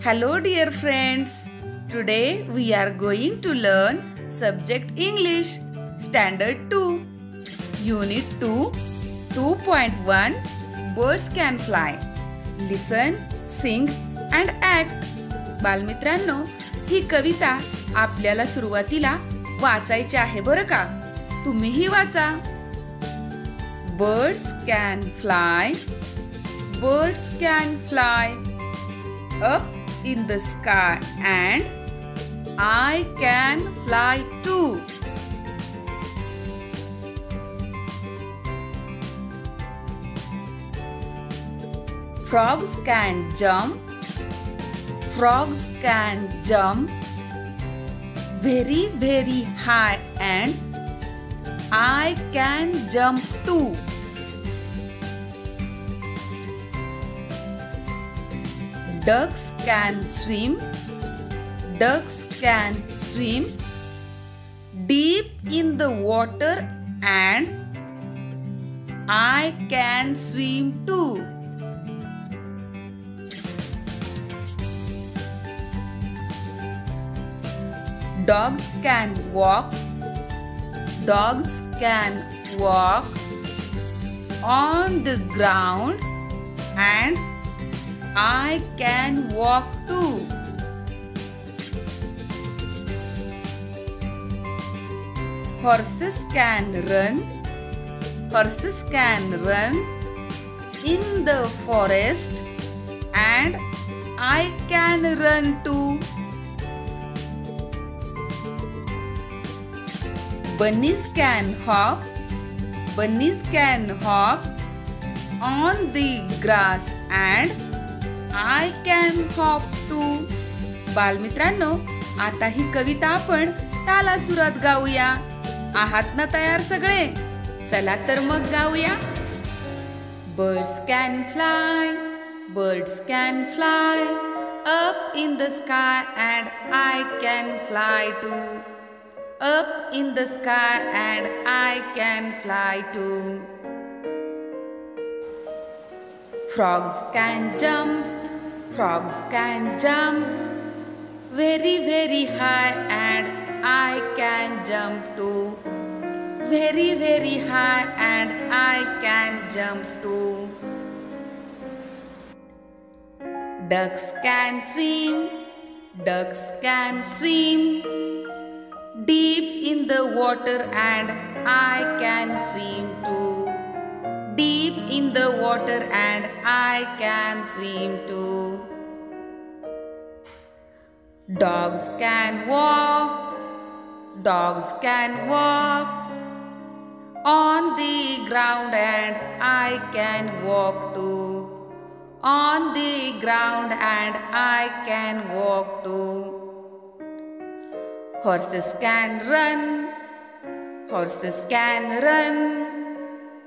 Hello dear friends. Today we are going to learn subject English Standard 2 Unit 2 2.1 Birds can fly. Listen, sing and act. बालमित्रांनो, ही कविता आपल्याला सुरुवातीला वाचायची आहे बरं का? तुम्हीही वाचा. Birds can fly. Birds can fly up in the sky and I can fly too. Frogs can jump. Frogs can jump very, very high and I can jump too. Ducks can swim. Ducks can swim deep in the water and I can swim too. Dogs can walk. Dogs can walk on the ground and I can walk too. Horses can run. Horses can run in the forest and I can run too. Bunnies can hop. Bunnies can hop on the grass and I can hop too. बालमित्रांनो, आता ही कविता आपण तालासुरात गाऊया. आहात ना तयार सगळे? चला तर मग गाऊया. Birds can fly. Birds can fly up in the sky and I can fly too. Up in the sky and I can fly too. Frogs can jump. Frogs can jump very, very high and I can jump too. Very, very high and I can jump too. Ducks can swim. Ducks can swim deep in the water and I can swim too. Deep in the water and I can swim too. Dogs can walk. Dogs can walk on the ground and I can walk too. On the ground and I can walk too. Horses can run. Horses can run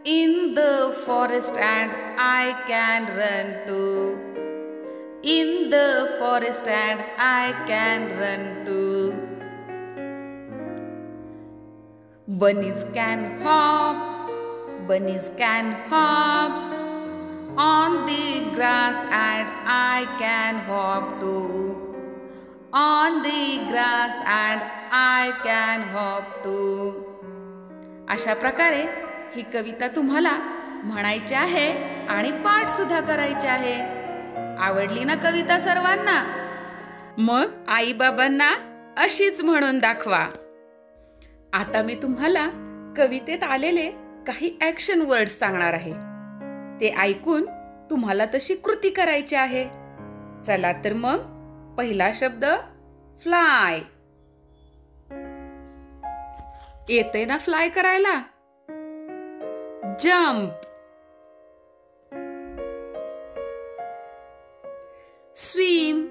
in the forest and I can run too. In the forest and I can run too. Bunnies can hop. Bunnies can hop on the grass and I can hop too. On the grass and I can hop too. अशा प्रकारे ही कविता तुम्हाला म्हणायची आहे आणि पाठ सुद्धा करायचे आहे. आवडली ना कविता सर्वांना? मग आई बाबांना अशीच म्हणून दाखवा. आता मी तुम्हाला कवितेत आलेले काही ॲक्शन वर्ड्स सांगणार आहे. ते ऐकून तुम्हाला तशी कृती करायची आहे. चला तर मग पहिला शब्द फ्लाय. येते ना फ्लाय करायला? Jump. Swim.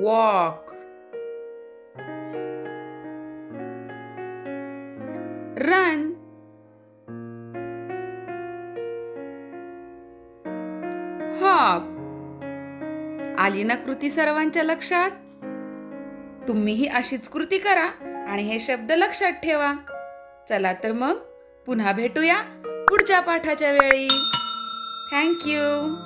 Walk. Run. Hop. आली ना कृती सर्वांच्या लक्षात? तुम्हीही अशीच कृती करा आणि हे शब्द लक्षात ठेवा. चला तर मग पुन्हा भेटूया पुढच्या पाठाच्या वेळी. Thank you.